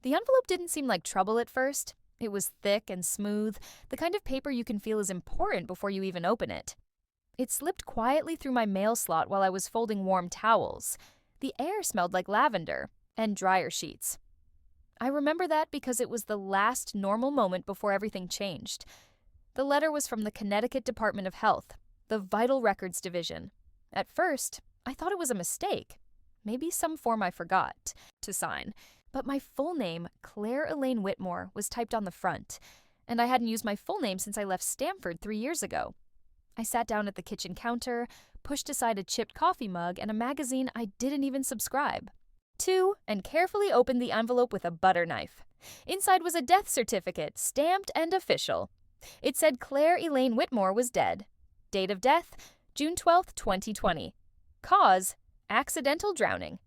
The envelope didn't seem like trouble at first. It was thick and smooth, the kind of paper you can feel is important before you even open it. It slipped quietly through my mail slot while I was folding warm towels. The air smelled like lavender and dryer sheets. I remember that because it was the last normal moment before everything changed. The letter was from the Connecticut Department of Health, the Vital Records Division. At first, I thought it was a mistake. Maybe some form I forgot to sign. But my full name, Claire Elaine Whitmore, was typed on the front, and I hadn't used my full name since I left Stanford 3 years ago. I sat down at the kitchen counter, pushed aside a chipped coffee mug and a magazine I didn't even subscribe to, and carefully opened the envelope with a butter knife. Inside was a death certificate, stamped and official. It said Claire Elaine Whitmore was dead. Date of death, June 12, 2020. Cause, accidental drowning.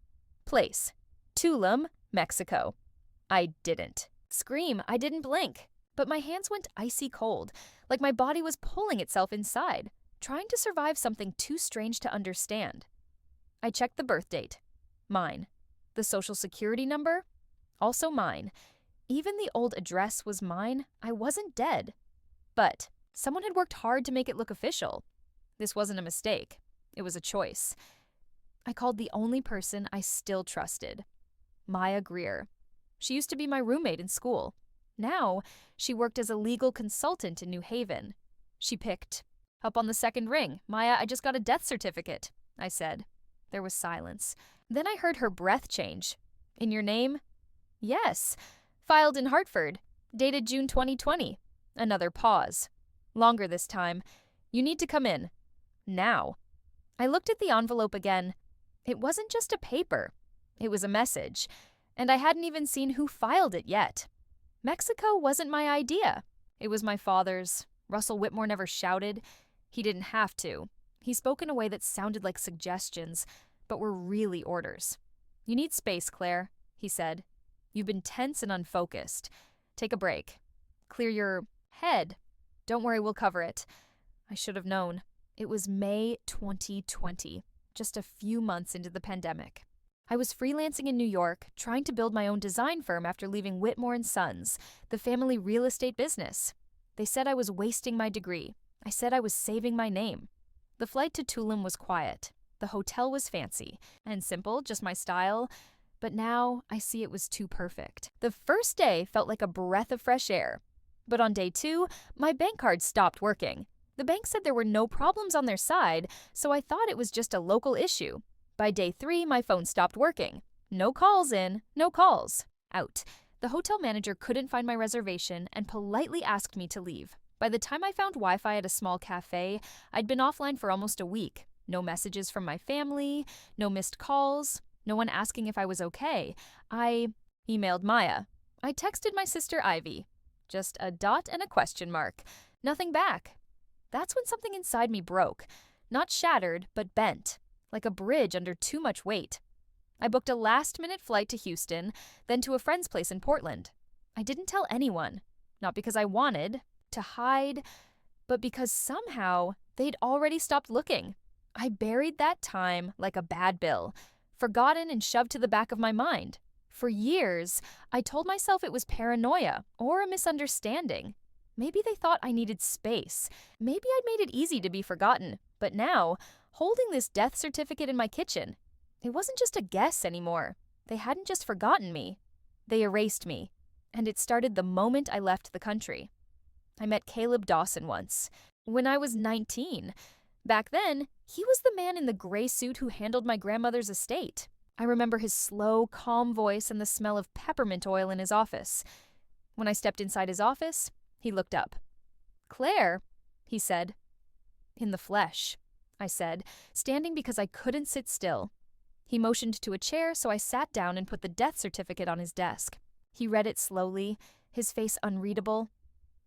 Place, Tulum, Mexico. I didn't scream, I didn't blink, but my hands went icy cold, like my body was pulling itself inside, trying to survive something too strange to understand. I checked the birth date. Mine. The social security number? Also mine. Even the old address was mine. I wasn't dead. But someone had worked hard to make it look official. This wasn't a mistake. It was a choice. I called the only person I still trusted. Maya Greer. She used to be my roommate in school. Now, she worked as a legal consultant in New Haven. She picked up on the second ring. Maya, I just got a death certificate, I said. There was silence. Then I heard her breath change. In your name? Yes. Filed in Hartford. Dated June 2020. Another pause. Longer this time. You need to come in. Now. I looked at the envelope again. It wasn't just a paper. It was a message, and I hadn't even seen who filed it yet. Mexico wasn't my idea. It was my father's. Russell Whitmore never shouted. He didn't have to. He spoke in a way that sounded like suggestions, but were really orders. You need space, Claire, he said. You've been tense and unfocused. Take a break. Clear your head. Don't worry, we'll cover it. I should have known. It was May 2020, just a few months into the pandemic. I was freelancing in New York, trying to build my own design firm after leaving Whitmore & Sons, the family real estate business. They said I was wasting my degree. I said I was saving my name. The flight to Tulum was quiet. The hotel was fancy and simple, just my style. But now I see it was too perfect. The first day felt like a breath of fresh air. But on day 2, my bank card stopped working. The bank said there were no problems on their side, so I thought it was just a local issue. By day 3, my phone stopped working. No calls in, no calls out. The hotel manager couldn't find my reservation and politely asked me to leave. By the time I found Wi-Fi at a small cafe, I'd been offline for almost a week. No messages from my family, no missed calls, no one asking if I was okay. I emailed Maya. I texted my sister Ivy. Just a dot and a question mark. Nothing back. That's when something inside me broke. Not shattered, but bent. Like a bridge under too much weight. I booked a last-minute flight to Houston, then to a friend's place in Portland. I didn't tell anyone, not because I wanted to hide, but because somehow they'd already stopped looking. I buried that time like a bad bill, forgotten and shoved to the back of my mind. For years, I told myself it was paranoia or a misunderstanding. Maybe they thought I needed space. Maybe I'd made it easy to be forgotten. But now, holding this death certificate in my kitchen, it wasn't just a guess anymore. They hadn't just forgotten me. They erased me. And it started the moment I left the country. I met Caleb Dawson once, when I was 19. Back then, he was the man in the gray suit who handled my grandmother's estate. I remember his slow, calm voice and the smell of peppermint oil in his office. When I stepped inside his office, he looked up. "Claire," he said. "In the flesh," I said, standing because I couldn't sit still. He motioned to a chair, so I sat down and put the death certificate on his desk. He read it slowly, his face unreadable.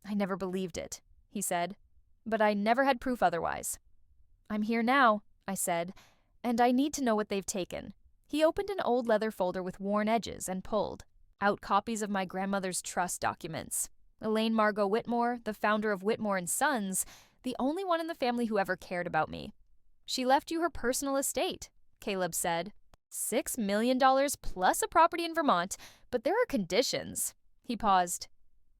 "I never believed it," he said, "but I never had proof otherwise." "I'm here now," I said, "and I need to know what they've taken." He opened an old leather folder with worn edges and pulled out copies of my grandmother's trust documents. Elaine Margot Whitmore, the founder of Whitmore & Sons, the only one in the family who ever cared about me. "She left you her personal estate," Caleb said. $6 million plus a property in Vermont, but there are conditions. He paused.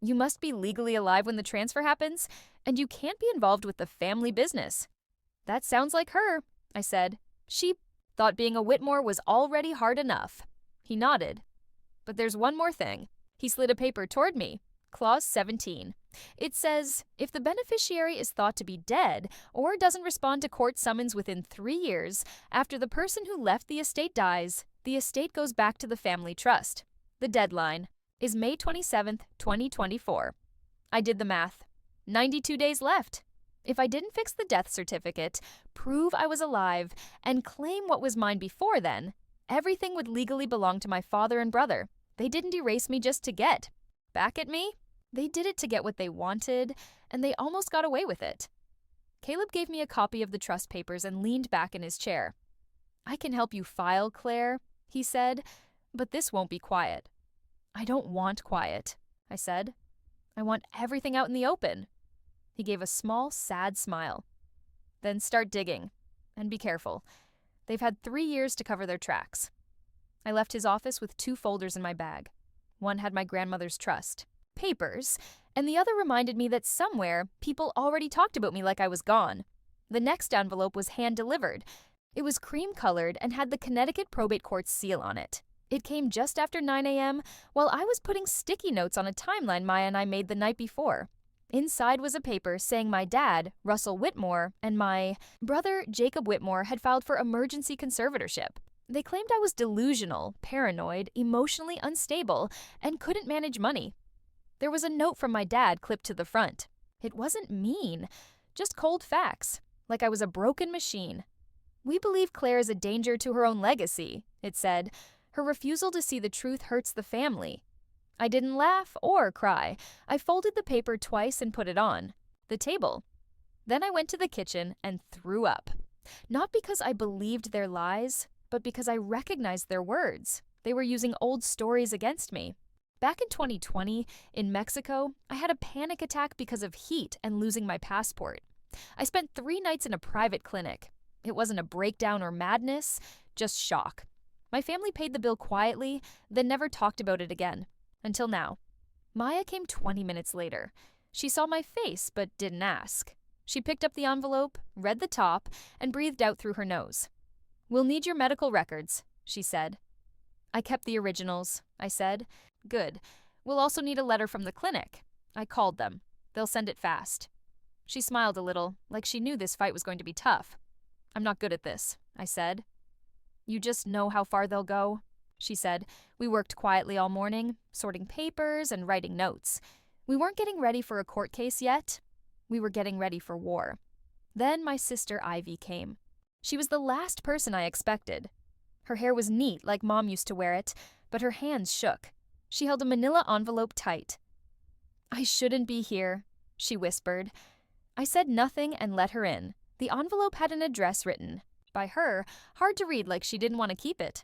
You must be legally alive when the transfer happens, and you can't be involved with the family business. That sounds like her, I said. She thought being a Whitmore was already hard enough. He nodded. But there's one more thing. He slid a paper toward me. Clause 17. It says, if the beneficiary is thought to be dead or doesn't respond to court summons within 3 years after the person who left the estate dies, the estate goes back to the family trust. The deadline is May 27th, 2024. I did the math. 92 days left. If I didn't fix the death certificate, prove I was alive, and claim what was mine before then, everything would legally belong to my father and brother. They didn't erase me just to get back at me. They did it to get what they wanted, and they almost got away with it. Caleb gave me a copy of the trust papers and leaned back in his chair. I can help you file, Claire, he said, but this won't be quiet. I don't want quiet, I said. I want everything out in the open. He gave a small, sad smile. Then start digging, and be careful. They've had 3 years to cover their tracks. I left his office with 2 folders in my bag. One had my grandmother's trust papers, and the other reminded me that somewhere people already talked about me like I was gone. The next envelope was hand-delivered. It was cream-colored and had the Connecticut Probate Court's seal on it. It came just after 9 a.m. while I was putting sticky notes on a timeline Maya and I made the night before. Inside was a paper saying my dad, Russell Whitmore, and my brother, Jacob Whitmore, had filed for emergency conservatorship. They claimed I was delusional, paranoid, emotionally unstable, and couldn't manage money. There was a note from my dad clipped to the front. It wasn't mean, just cold facts, like I was a broken machine. We believe Claire is a danger to her own legacy, it said. Her refusal to see the truth hurts the family. I didn't laugh or cry. I folded the paper twice and put it on the table. Then I went to the kitchen and threw up. Not because I believed their lies, but because I recognized their words. They were using old stories against me. Back in 2020, in Mexico, I had a panic attack because of heat and losing my passport. I spent 3 nights in a private clinic. It wasn't a breakdown or madness, just shock. My family paid the bill quietly, then never talked about it again. Until now. Maya came 20 minutes later. She saw my face, but didn't ask. She picked up the envelope, read the top, and breathed out through her nose. We'll need your medical records, she said. I kept the originals, I said. Good. We'll also need a letter from the clinic. I called them. They'll send it fast. She smiled a little, like she knew this fight was going to be tough. I'm not good at this, I said. You just know how far they'll go, she said. We worked quietly all morning, sorting papers and writing notes. We weren't getting ready for a court case yet. We were getting ready for war. Then my sister Ivy came. She was the last person I expected. Her hair was neat like Mom used to wear it, but her hands shook. She held a manila envelope tight. I shouldn't be here, she whispered. I said nothing and let her in. The envelope had an address written. By her, hard to read like she didn't want to keep it.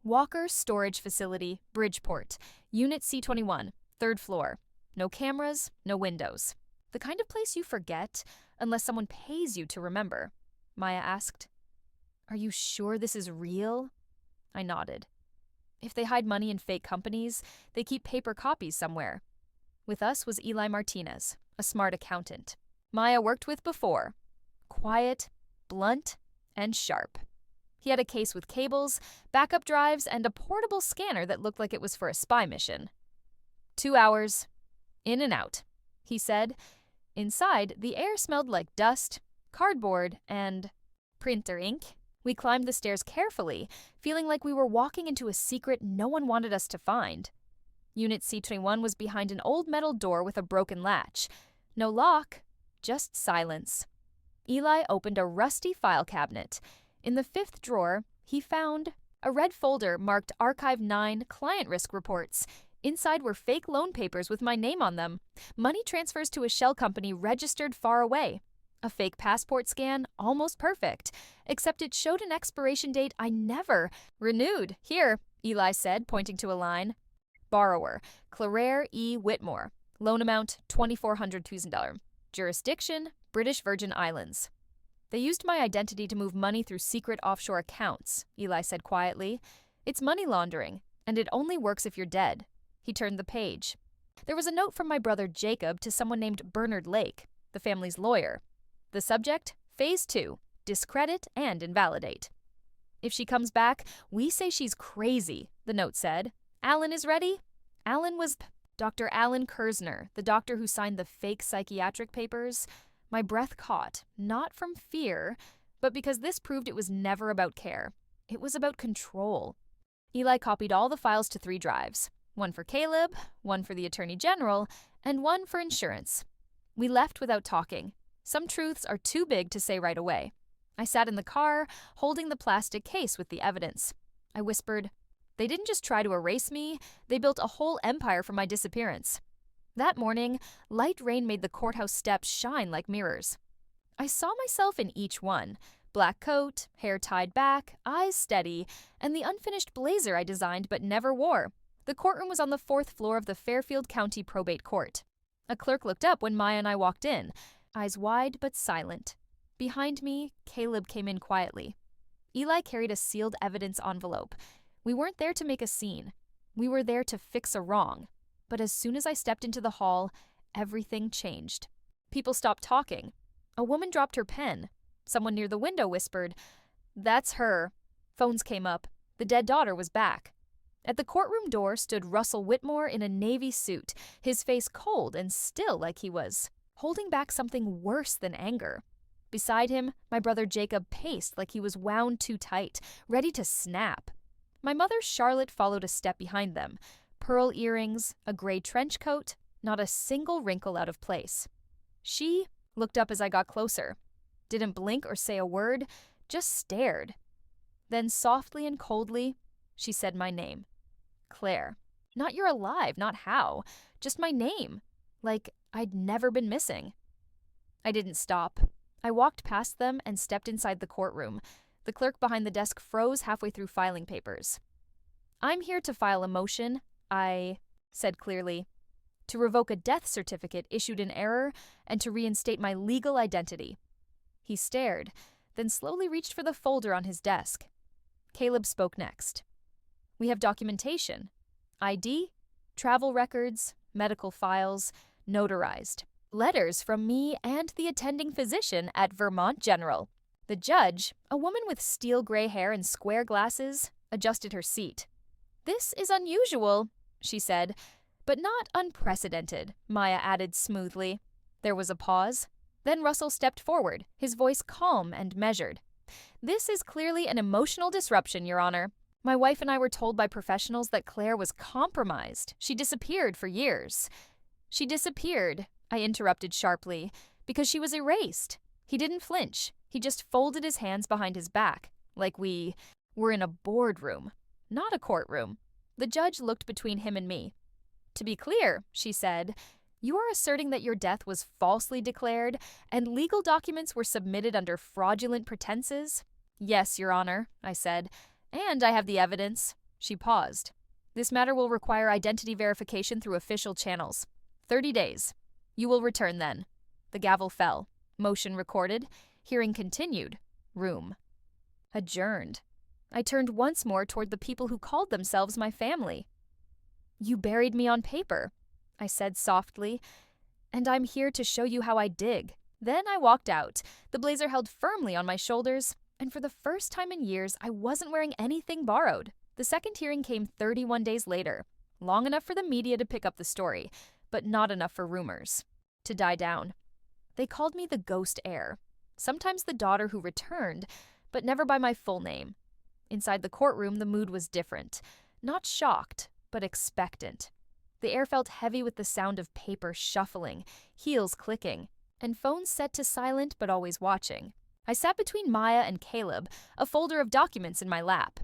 Walker Storage Facility, Bridgeport, Unit C21, 3rd floor. No cameras, no windows. The kind of place you forget unless someone pays you to remember, Maya asked. Are you sure this is real? I nodded. If they hide money in fake companies, they keep paper copies somewhere. With us was Eli Martinez, a smart accountant. Maya worked with before. Quiet, blunt, and sharp. He had a case with cables, backup drives, and a portable scanner that looked like it was for a spy mission. 2 hours. In and out, he said. Inside, the air smelled like dust, cardboard, and printer ink. We climbed the stairs carefully, feeling like we were walking into a secret no one wanted us to find. Unit C21 was behind an old metal door with a broken latch. No lock, just silence. Eli opened a rusty file cabinet. In the 5th drawer, he found a red folder marked Archive 9 Client Risk Reports. Inside were fake loan papers with my name on them. Money transfers to a shell company registered far away. A fake passport scan, almost perfect, except it showed an expiration date I never renewed. Here, Eli said, pointing to a line. Borrower, Claire E. Whitmore. Loan amount, $2,400. Jurisdiction, British Virgin Islands. They used my identity to move money through secret offshore accounts, Eli said quietly. It's money laundering, and it only works if you're dead. He turned the page. There was a note from my brother Jacob to someone named Bernard Lake, the family's lawyer. The subject, Phase 2, discredit and invalidate. If she comes back, we say she's crazy, the note said. Alan is ready? Alan was Dr. Alan Kersner, the doctor who signed the fake psychiatric papers. My breath caught, not from fear, but because this proved it was never about care. It was about control. Eli copied all the files to 3 drives, one for Caleb, one for the Attorney General, and one for insurance. We left without talking. Some truths are too big to say right away. I sat in the car, holding the plastic case with the evidence. I whispered, they didn't just try to erase me, they built a whole empire from my disappearance. That morning, light rain made the courthouse steps shine like mirrors. I saw myself in each one. Black coat, hair tied back, eyes steady, and the unfinished blazer I designed but never wore. The courtroom was on the 4th floor of the Fairfield County Probate Court. A clerk looked up when Maya and I walked in, eyes wide but silent. Behind me, Caleb came in quietly. Eli carried a sealed evidence envelope. We weren't there to make a scene. We were there to fix a wrong. But as soon as I stepped into the hall, everything changed. People stopped talking. A woman dropped her pen. Someone near the window whispered, "That's her." Phones came up. The dead daughter was back. At the courtroom door stood Russell Whitmore in a navy suit, his face cold and still like he was holding back something worse than anger. Beside him, my brother Jacob paced like he was wound too tight, ready to snap. My mother Charlotte followed a step behind them. Pearl earrings, a gray trench coat, not a single wrinkle out of place. She looked up as I got closer. Didn't blink or say a word, just stared. Then softly and coldly, she said my name. Claire. Not you're alive, not how. Just my name. Like I'd never been missing. I didn't stop. I walked past them and stepped inside the courtroom. The clerk behind the desk froze halfway through filing papers. I'm here to file a motion, I said clearly, to revoke a death certificate issued in error and to reinstate my legal identity. He stared, then slowly reached for the folder on his desk. Caleb spoke next. We have documentation. ID, travel records, medical files, notarized. Letters from me and the attending physician at Vermont General. The judge, a woman with steel gray hair and square glasses, adjusted her seat. This is unusual, she said, but not unprecedented, Maya added smoothly. There was a pause. Then Russell stepped forward, his voice calm and measured. This is clearly an emotional disruption, Your Honor. My wife and I were told by professionals that Claire was compromised. She disappeared for years. She disappeared, I interrupted sharply, because she was erased. He didn't flinch. He just folded his hands behind his back, like we were in a boardroom, not a courtroom. The judge looked between him and me. To be clear, she said, you are asserting that your death was falsely declared and legal documents were submitted under fraudulent pretenses? Yes, Your Honor, I said, and I have the evidence. She paused. This matter will require identity verification through official channels. 30 days. You will return then. The gavel fell. Motion recorded. Hearing continued. Room. Adjourned. I turned once more toward the people who called themselves my family. You buried me on paper, I said softly, and I'm here to show you how I dig. Then I walked out, the blazer held firmly on my shoulders, and for the first time in years, I wasn't wearing anything borrowed. The second hearing came 31 days later, long enough for the media to pick up the story, but not enough for rumors to die down. They called me the ghost heir, sometimes the daughter who returned, but never by my full name. Inside the courtroom, the mood was different, not shocked, but expectant. The air felt heavy with the sound of paper shuffling, heels clicking, and phones set to silent but always watching. I sat between Maya and Caleb, a folder of documents in my lap.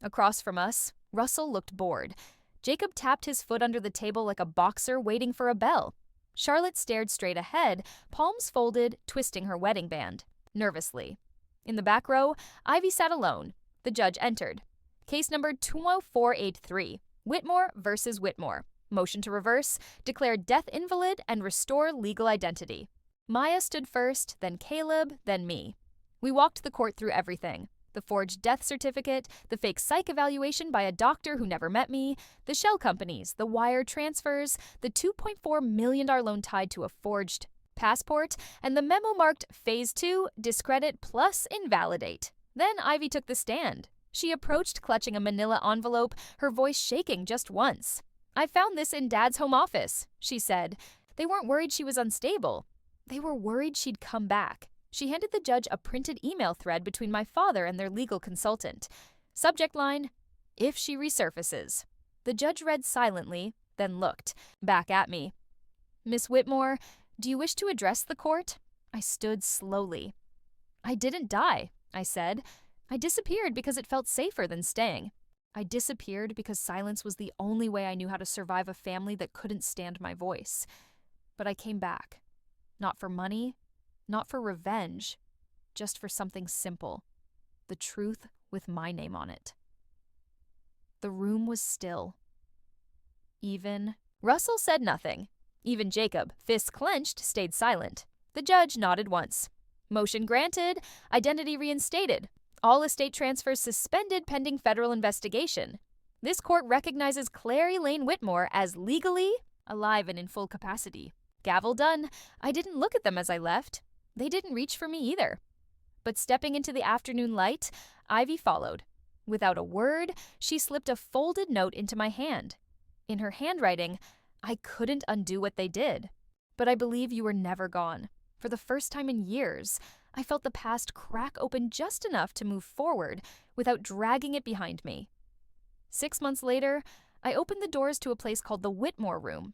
Across from us, Russell looked bored. Jacob tapped his foot under the table like a boxer waiting for a bell. Charlotte stared straight ahead, palms folded, twisting her wedding band, nervously. In the back row, Ivy sat alone. The judge entered. Case number 20483, Whitmore versus Whitmore. Motion to reverse, declare death invalid, and restore legal identity. Maya stood first, then Caleb, then me. We walked the court through everything. The forged death certificate, the fake psych evaluation by a doctor who never met me, the shell companies, the wire transfers, the $2.4 million loan tied to a forged passport, and the memo marked Phase 2, discredit plus invalidate. Then Ivy took the stand. She approached clutching a manila envelope, her voice shaking just once. "I found this in Dad's home office," she said. They weren't worried she was unstable. They were worried she'd come back. She handed the judge a printed email thread between my father and their legal consultant. Subject line, "If she resurfaces." The judge read silently, then looked back at me. "Miss Whitmore, do you wish to address the court?" I stood slowly. "I didn't die," I said. "I disappeared because it felt safer than staying. I disappeared because silence was the only way I knew how to survive a family that couldn't stand my voice. But I came back. Not for money, not for revenge, just for something simple. The truth with my name on it." The room was still. Russell said nothing. Even Jacob, fists clenched, stayed silent. The judge nodded once. "Motion granted, identity reinstated. All estate transfers suspended pending federal investigation. This court recognizes Clary Lane Whitmore as legally alive and in full capacity." Gavel done. I didn't look at them as I left. They didn't reach for me either. But stepping into the afternoon light, Ivy followed. Without a word, she slipped a folded note into my hand. In her handwriting, I couldn't undo what they did. "But I believe you were never gone. For the first time in years, I felt the past crack open just enough to move forward without dragging it behind me. 6 months later, I opened the doors to a place called the Whitmore Room.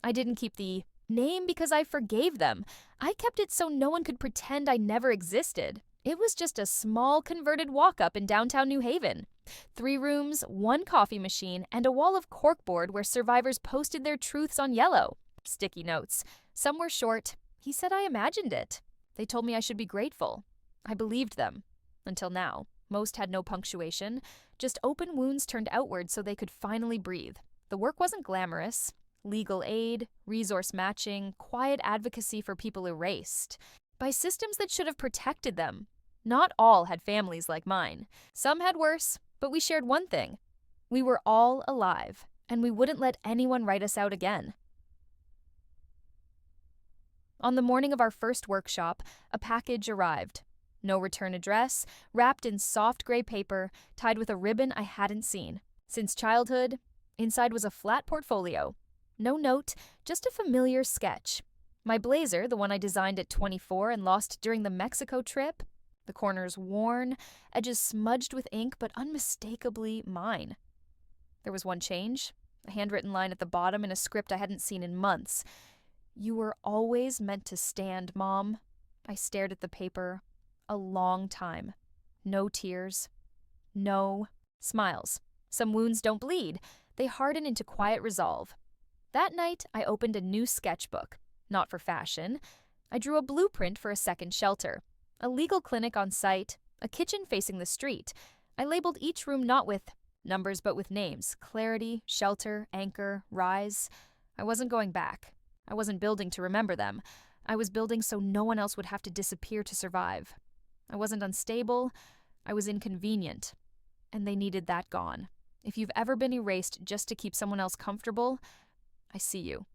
I didn't keep the name because I forgave them. I kept it so no one could pretend I never existed. It was just a small converted walk-up in downtown New Haven. 3 rooms, 1 coffee machine, and a wall of corkboard where survivors posted their truths on yellow. Sticky notes. Some were short. He said I imagined it. They told me I should be grateful. I believed them. Until now. Most had no punctuation. Just open wounds turned outward so they could finally breathe. The work wasn't glamorous. Legal aid, resource matching, quiet advocacy for people erased by systems that should have protected them. Not all had families like mine. Some had worse, but we shared one thing. We were all alive, and we wouldn't let anyone write us out again. On the morning of our first workshop, a package arrived. No return address, wrapped in soft gray paper, tied with a ribbon I hadn't seen. Since childhood, inside was a flat portfolio. No note, just a familiar sketch. My blazer, the one I designed at 24 and lost during the Mexico trip. The corners worn, edges smudged with ink, but unmistakably mine. There was one change, a handwritten line at the bottom in a script I hadn't seen in months. "You were always meant to stand, Mom." I stared at the paper a long time. No tears. No smiles. Some wounds don't bleed. They harden into quiet resolve. That night, I opened a new sketchbook. Not for fashion. I drew a blueprint for a second shelter. A legal clinic on site. A kitchen facing the street. I labeled each room not with numbers but with names. Clarity, shelter, anchor, rise. I wasn't going back. I wasn't building to remember them. I was building so no one else would have to disappear to survive. I wasn't unstable. I was inconvenient. And they needed that gone. If you've ever been erased just to keep someone else comfortable, I see you.